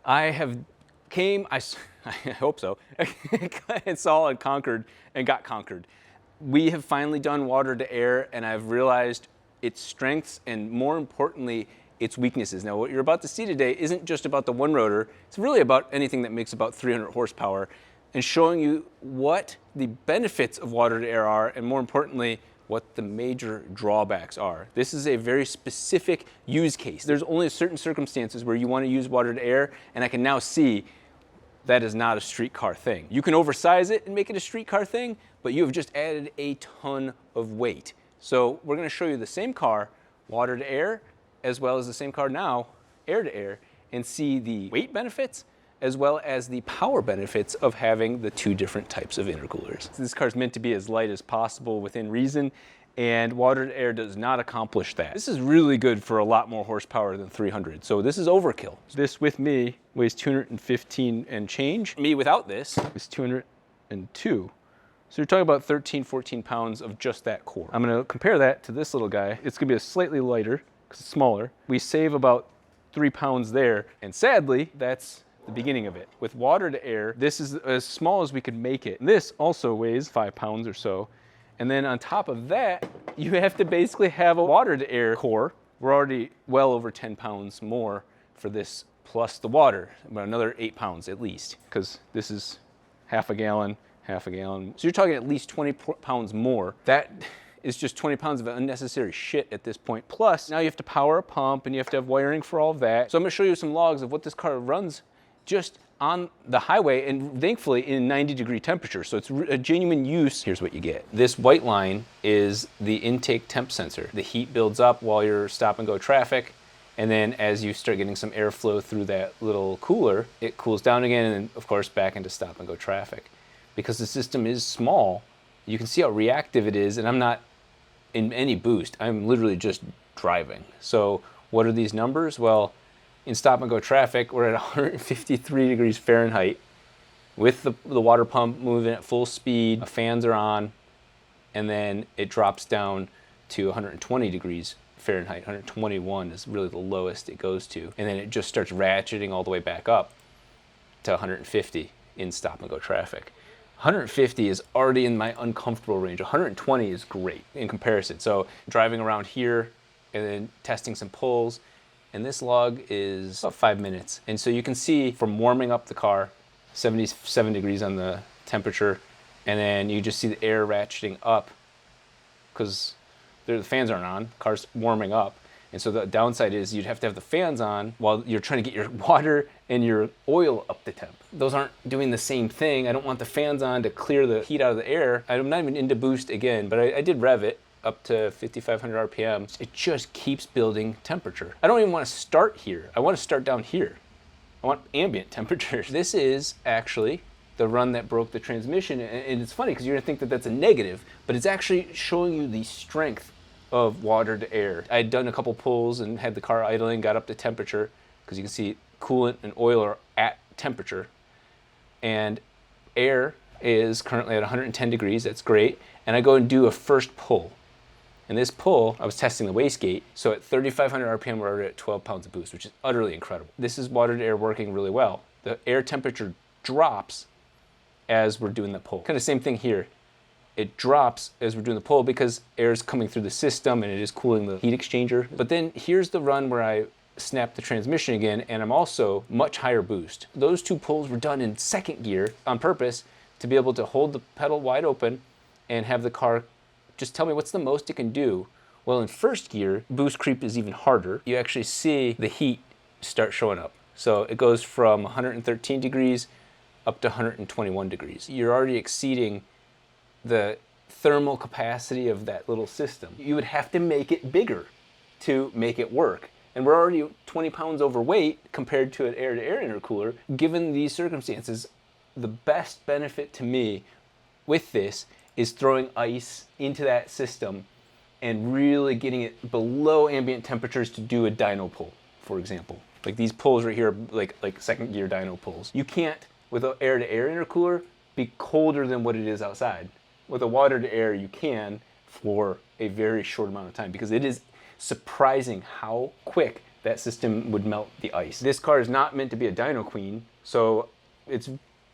I have I hope so, and saw and conquered and got conquered. We have finally done water to air, and I've realized its strengths and, more importantly, its weaknesses. Now, what you're about to see today isn't just about the one rotor, it's really about anything that makes about 300 horsepower, and showing you what the benefits of water to air are, and more importantly, what the major drawbacks are. This is a very specific use case. There's only certain circumstances where you want to use water to air, and I can now see that is not a street car thing. You can oversize it and make it a street car thing, but you have just added a ton of weight. So we're going to show you the same car, water to air, as well as the same car now, air to air, and see the weight benefits as well as the power benefits of having the two different types of intercoolers. This car is meant to be as light as possible within reason, and water to air does not accomplish that. This is really good for a lot more horsepower than 300, so this is overkill. This with me weighs 215 and change. Me without this is 202. So you're talking about 13, 14 pounds of just that core. I'm gonna compare that to this little guy. It's gonna be a slightly lighter, because it's smaller. We save about 3 pounds there, and sadly, that's the beginning of it. With water to air, this is as small as we could make it. This also weighs 5 pounds or so. And then on top of that, you have to basically have a water to air core. We're already well over 10 pounds more for this plus the water, about another 8 pounds at least, because this is half a gallon. So you're talking at least 20 pounds more. That is just 20 pounds of unnecessary shit at this point. Plus, now you have to power a pump and you have to have wiring for all of that. So I'm gonna show you some logs of what this car runs just on the highway, and thankfully in 90-degree temperature. So it's a genuine use. Here's what you get. This white line is the intake temp sensor. The heat builds up while you're stop and go traffic. And then as you start getting some airflow through that little cooler, it cools down again, and then of course back into stop and go traffic. Because the system is small, you can see how reactive it is, and I'm not in any boost. I'm literally just driving. So what are these numbers? Well, in stop and go traffic, we're at 153 degrees Fahrenheit with the water pump moving at full speed, the fans are on, and then it drops down to 120 degrees Fahrenheit. 121 is really the lowest it goes to. And then it just starts ratcheting all the way back up to 150 in stop and go traffic. 150 is already in my uncomfortable range. 120 is great in comparison. So driving around here and then testing some pulls, and this log is about 5 minutes. And so you can see from warming up the car, 77 degrees on the temperature, and then you just see the air ratcheting up because the fans aren't on, the car's warming up. And so the downside is you'd have to have the fans on while you're trying to get your water and your oil up to temp. Those aren't doing the same thing. I don't want the fans on to clear the heat out of the air. I'm not even into boost again, but I did rev it up to 5,500 RPM. It just keeps building temperature. I don't even want to start here. I want to start down here. I want ambient temperatures. This is actually the run that broke the transmission. And it's funny because you're gonna think that that's a negative, but it's actually showing you the strength of water to air. I had done a couple pulls and had the car idling, got up to temperature, because you can see coolant and oil are at temperature. And air is currently at 110 degrees, that's great. And I go and do a first pull. And this pull, I was testing the wastegate, so at 3,500 RPM, we're already at 12 pounds of boost, which is utterly incredible. This is water to air working really well. The air temperature drops as we're doing the pull. Kind of same thing here. It drops as we're doing the pull because air is coming through the system and it is cooling the heat exchanger. But then here's the run where I snap the transmission again, and I'm also much higher boost. Those two pulls were done in second gear on purpose to be able to hold the pedal wide open and have the car just tell me what's the most it can do. Well, in first gear, boost creep is even harder. You actually see the heat start showing up. So it goes from 113 degrees up to 121 degrees. You're already exceeding the thermal capacity of that little system. You would have to make it bigger to make it work. And we're already 20 pounds overweight compared to an air-to-air intercooler. Given these circumstances, the best benefit to me with this is throwing ice into that system and really getting it below ambient temperatures to do a dyno pull, for example. Like these pulls right here, like second gear dyno pulls. You can't, with an air-to-air intercooler, be colder than what it is outside. With a water to air, you can for a very short amount of time because it is surprising how quick that system would melt the ice. This car is not meant to be a dyno queen, so it's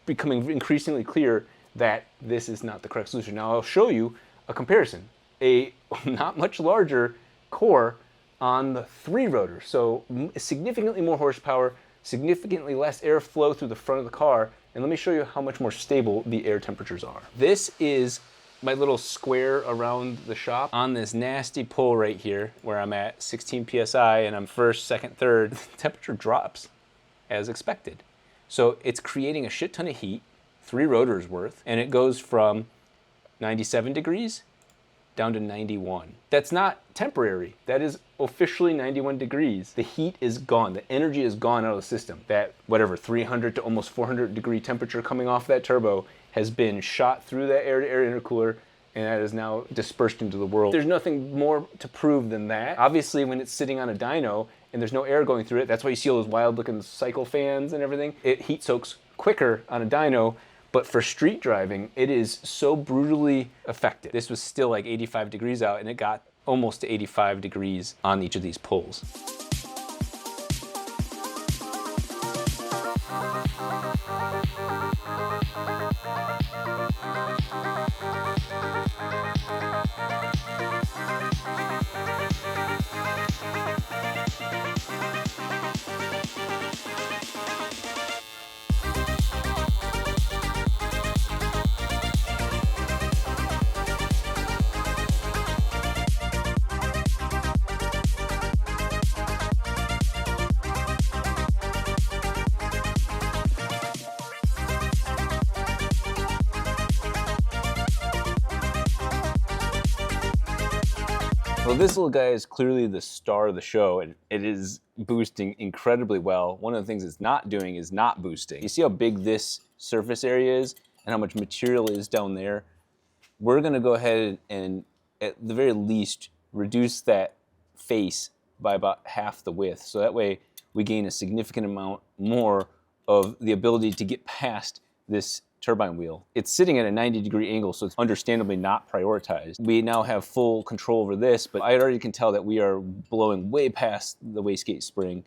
becoming increasingly clear that this is not the correct solution. Now I'll show you a comparison. A not much larger core on the 3 rotor, so significantly more horsepower, significantly less airflow through the front of the car, and let me show you how much more stable the air temperatures are. This is my little square around the shop. On this nasty pull right here, where I'm at 16 PSI and I'm first, second, third, the temperature drops as expected. So it's creating a shit ton of heat, 3 rotors worth, and it goes from 97 degrees down to 91. That's not temporary. That is officially 91 degrees. The heat is gone. The energy is gone out of the system. That, whatever, 300 to almost 400 degree temperature coming off that turbo has been shot through that air-to-air intercooler, and that is now dispersed into the world. There's nothing more to prove than that. Obviously, when it's sitting on a dyno and there's no air going through it, that's why you see all those wild-looking cycle fans and everything. It heat soaks quicker on a dyno, but for street driving, it is so brutally effective. This was still like 85 degrees out, and it got almost to 85 degrees on each of these pulls. Well, this little guy is clearly the star of the show, and it is boosting incredibly well. One of the things it's not doing is not boosting. You see how big this surface area is and how much material is down there? We're gonna go ahead and, at the very least, reduce that face by about half the width. So that way we gain a significant amount more of the ability to get past this turbine wheel. It's sitting at a 90-degree angle, so it's understandably not prioritized. We now have full control over this, but I already can tell that we are blowing way past the wastegate spring,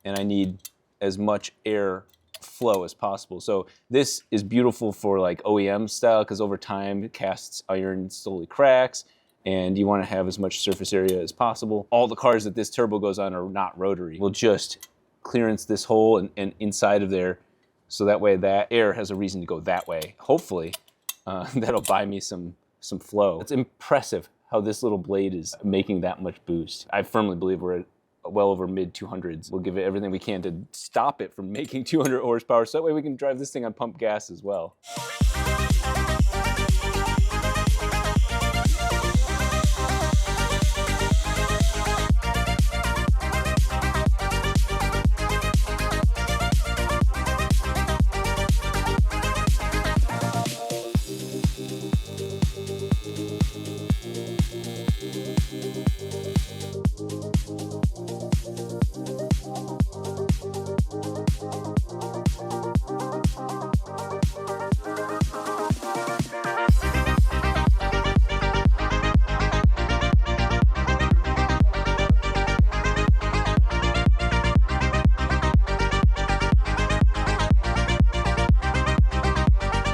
and I need as much air flow as possible. So this is beautiful for like OEM style, because over time, cast iron slowly cracks, and you want to have as much surface area as possible. All the cars that this turbo goes on are not rotary. We'll just clearance this hole and inside of there, so that way that air has a reason to go that way. Hopefully, that'll buy me some flow. It's impressive how this little blade is making that much boost. I firmly believe we're at well over mid 200s. We'll give it everything we can to stop it from making 200 horsepower, so that way we can drive this thing on pump gas as well.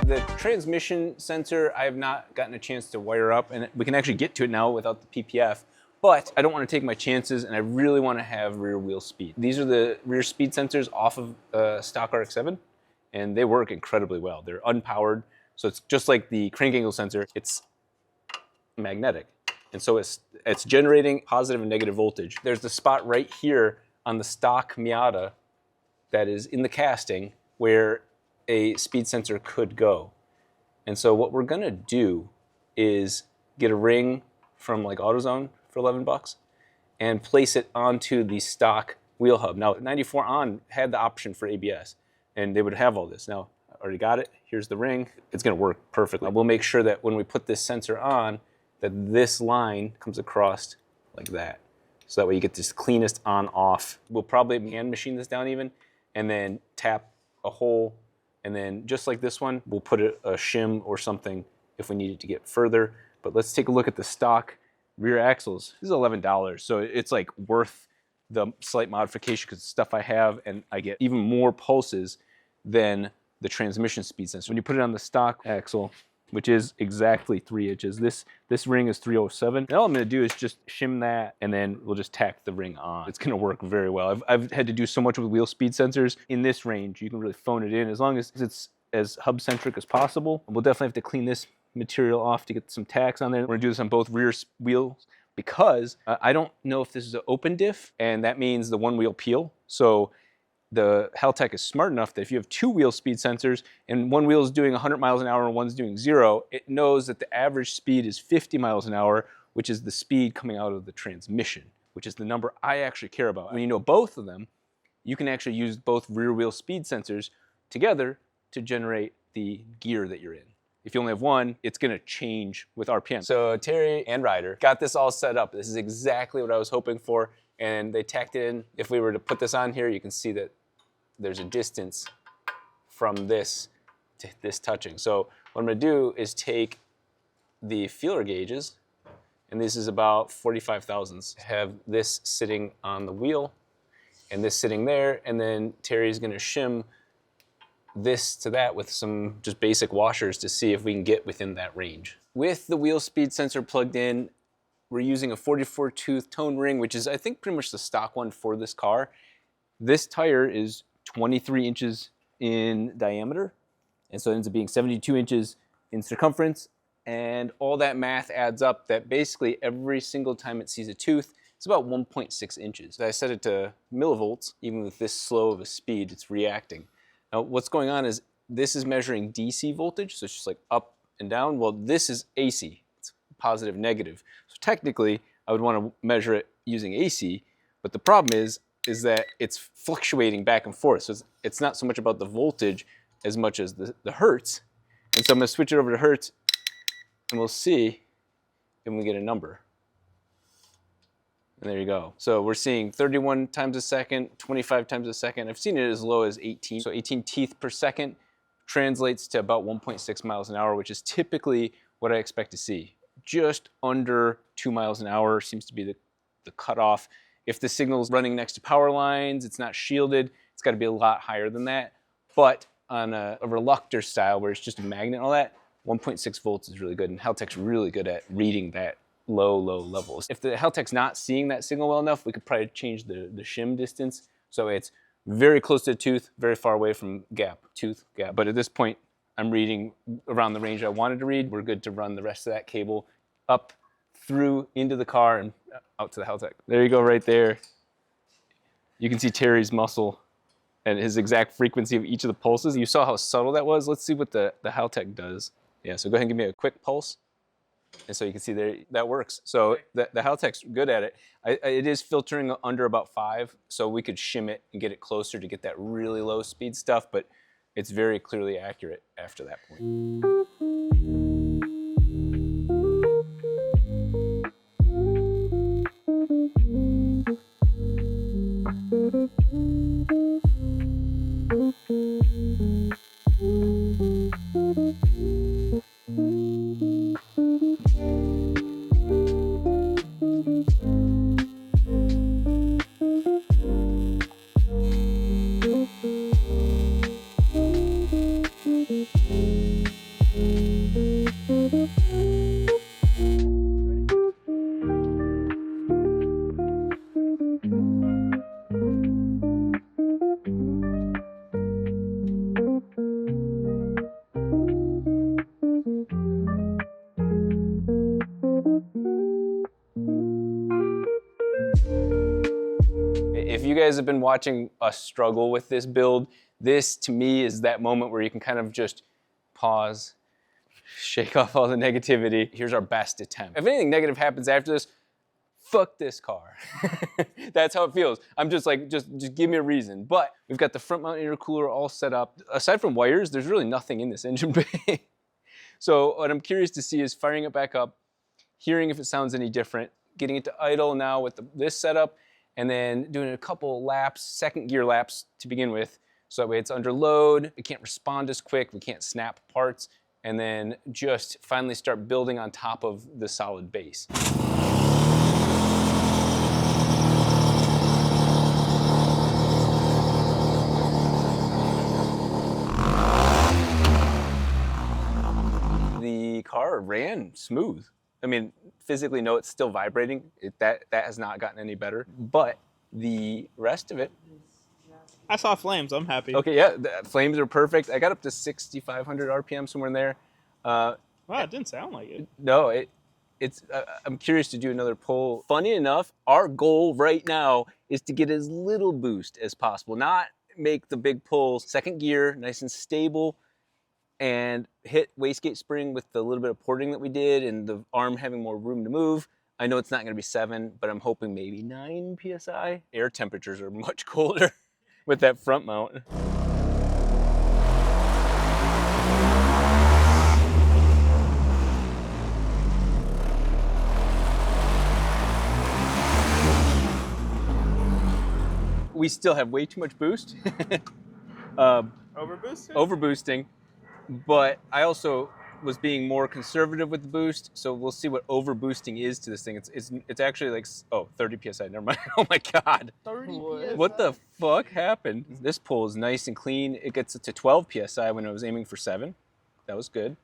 The transmission sensor, I have not gotten a chance to wire up, and we can actually get to it now without the PPF, but I don't want to take my chances, and I really want to have rear wheel speed. These are the rear speed sensors off of stock RX-7, and they work incredibly well. They're unpowered, so it's just like the crank angle sensor, it's magnetic. And so it's generating positive and negative voltage. There's the spot right here on the stock Miata that is in the casting where a speed sensor could go. And so what we're gonna do is get a ring from like AutoZone for 11 bucks and place it onto the stock wheel hub. Now, 94 On had the option for ABS, and they would have all this. Now, I already got it, here's the ring. It's gonna work perfectly. We'll make sure that when we put this sensor on, that this line comes across like that. So that way you get this cleanest on-off. We'll probably hand machine this down even, and then tap a hole, and then just like this one, we'll put a shim or something if we need it to get further. But let's take a look at the stock rear axles. This is $11, so it's like worth the slight modification because stuff I have, and I get even more pulses than the transmission speed sensor. When you put it on the stock axle, which is exactly 3 inches, this ring is 307. And all I'm gonna do is just shim that, and then we'll just tack the ring on. It's gonna work very well. I've had to do so much with wheel speed sensors. In this range, you can really phone it in as long as it's as hub-centric as possible. We'll definitely have to clean this material off to get some tacks on there. We're gonna do this on both rear wheels because I don't know if this is an open diff, and that means the one wheel peel. So the Haltech is smart enough that if you have 2 wheel speed sensors and one wheel is doing 100 miles an hour and one's doing 0, it knows that the average speed is 50 miles an hour, which is the speed coming out of the transmission, which is the number I actually care about. When you know both of them, you can actually use both rear wheel speed sensors together to generate the gear that you're in. If you only have one, it's gonna change with RPM. So Terry and Ryder got this all set up. This is exactly what I was hoping for, and they tacked it in. If we were to put this on here, you can see that there's a distance from this to this touching. So what I'm gonna do is take the feeler gauges, and this is about 45 thousandths. Have this sitting on the wheel, and this sitting there, and then Terry's gonna shim this to that with some just basic washers to see if we can get within that range. With the wheel speed sensor plugged in, we're using a 44 tooth tone ring, which is I think pretty much the stock one for this car. This tire is 23 inches in diameter, and so it ends up being 72 inches in circumference, and all that math adds up that basically every single time it sees a tooth, it's about 1.6 inches. I set it to millivolts. Even with this slow of a speed, it's reacting. Now, what's going on is this is measuring DC voltage, so it's just like up and down. Well, this is AC. It's positive, negative. So technically, I would want to measure it using AC, but the problem is that it's fluctuating back and forth. So it's not so much about the voltage as much as the hertz. And so I'm going to switch it over to hertz, and we'll see if we get a number. And there you go. So we're seeing 31 times a second, 25 times a second. I've seen it as low as 18. So 18 teeth per second translates to about 1.6 miles an hour, which is typically what I expect to see. Just under 2 miles an hour seems to be the cutoff. If the signal's running next to power lines, it's not shielded, it's got to be a lot higher than that. But on a reluctor style where it's just a magnet and all that, 1.6 volts is really good, and Haltech's really good at reading that low levels. If the Haltech's not seeing that signal well enough, we could probably change the shim distance. So it's very close to the tooth, very far away from tooth gap. But at this point, I'm reading around the range I wanted to read. We're good to run the rest of that cable up through into the car and out to the Haltech. There you go right there. You can see Terry's muscle and his exact frequency of each of the pulses. You saw how subtle that was. Let's see what the Haltech does. Yeah, so go ahead and give me a quick pulse. And so you can see there, that works. So the Haltech's good at it. It is filtering under about 5, so we could shim it and get it closer to get that really low speed stuff, but it's very clearly accurate after that point. If you guys have been watching us struggle with this build, this to me is that moment where you can kind of just pause, shake off all the negativity. Here's our best attempt. If anything negative happens after this, fuck this car. That's how it feels. I'm just like, just give me a reason. But we've got the front mount intercooler all set up. Aside from wires, there's really nothing in this engine bay. So what I'm curious to see is firing it back up, hearing if it sounds any different, getting it to idle now with this setup, and then doing a couple laps, second gear laps to begin with. So that way it's under load, it can't respond as quick, we can't snap parts, and then just finally start building on top of the solid base. The car ran smooth. I mean, physically, no, it's still vibrating. That has not gotten any better. But the rest of it. I saw flames. I'm happy. Okay, yeah, the flames are perfect. I got up to 6,500 RPM, somewhere in there. Wow, it didn't sound like it. No, it's. I'm curious to do another pull. Funny enough, our goal right now is to get as little boost as possible. Not make the big pulls. Second gear, nice and stable, and hit wastegate spring with the little bit of porting that we did, and the arm having more room to move. I know it's not going to be 7, but I'm hoping maybe 9 psi. Air temperatures are much colder with that front mount. We still have way too much boost. Overboosted? Overboosting, but I also was being more conservative with the boost, so we'll see what overboosting is to this thing. It's actually like 30 psi. Never mind. Oh my god. 30 What the fuck happened? This pull is nice and clean. It gets to 12 psi when I was aiming for 7. That was good.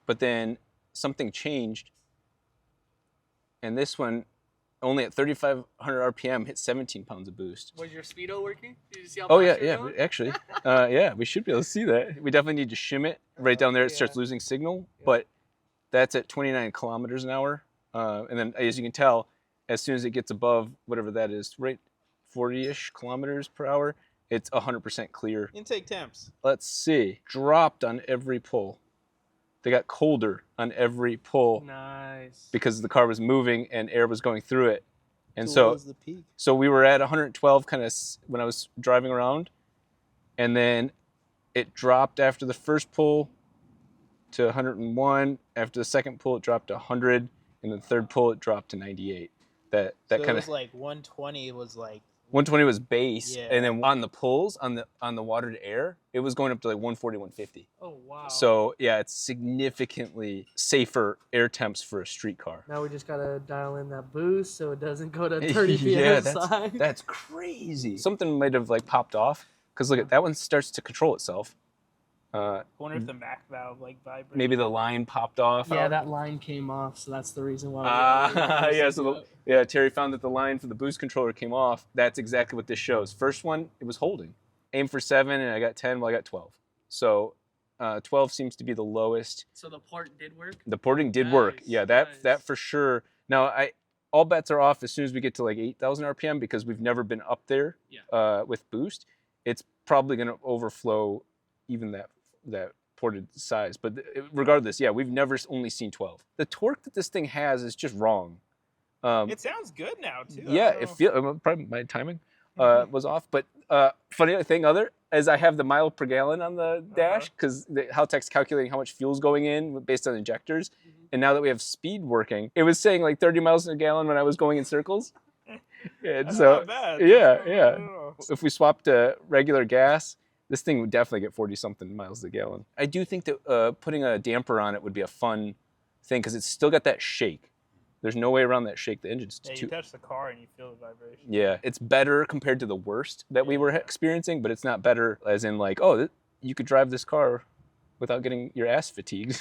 But then something changed, and this one, only at 3,500 RPM, hit 17 pounds of boost. Was your speedo working? Did you see how Oh fast yeah, you yeah, were going? actually, yeah, we should be able to see that. We definitely need to shim it right down there. It starts losing signal, but that's at 29 kilometers an hour. And then, as you can tell, as soon as it gets above whatever that is, right, 40-ish kilometers per hour, it's 100% clear. Intake temps. Let's see, dropped on every pull. They got colder on every pull Nice. because the car was moving and air was going through it. And So so, what was the peak? so we were at 112 kind of when I was driving around, and then it dropped after the first pull to 101. After the second pull, it dropped to 100, and the third pull, it dropped to 98. That So kind it of was like 120 was like 120 was base, Yeah. and then on the pulls on the water to air, it was going up to like 140, 150. Oh wow. So yeah, it's significantly safer air temps for a street car. now we just gotta dial in that boost so it doesn't go to 30 Yeah, psi. that's crazy. Something might have like popped off, because look at that one starts to control itself. I wonder if the Mac valve like vibrated. Maybe the line popped off. Yeah, that line came off, so that's the reason why. Yeah, so Terry found that the line for the boost controller came off. That's exactly what this shows. First one, it was holding. Aim for 7, and I got 10. Well, I got 12. So 12 seems to be the lowest. So the port did work. The porting did work. Nice, Yeah, nice. that for sure. Now all bets are off as soon as we get to like 8,000 RPM, because we've never been up there with boost. It's probably going to overflow even that ported size. But regardless, yeah, we've never only seen 12. The torque that this thing has is just wrong. It sounds good now too. Yeah, it feels probably my timing was off. But funny thing is I have the mile per gallon on the dash, because Haltech's calculating how much fuel's going in based on injectors. And now that we have speed working, it was saying like 30 miles a gallon when I was going in circles. And That's so not bad. yeah. If we swapped to regular gas, this thing would definitely get 40-something miles a gallon. I do think that putting a damper on it would be a fun thing, because it's still got that shake. There's no way around that shake. The engine's Yeah, too... you touch the car and you feel the vibration. Yeah, it's better compared to the worst that we were experiencing, but it's not better as in like, oh, you could drive this car without getting your ass fatigued.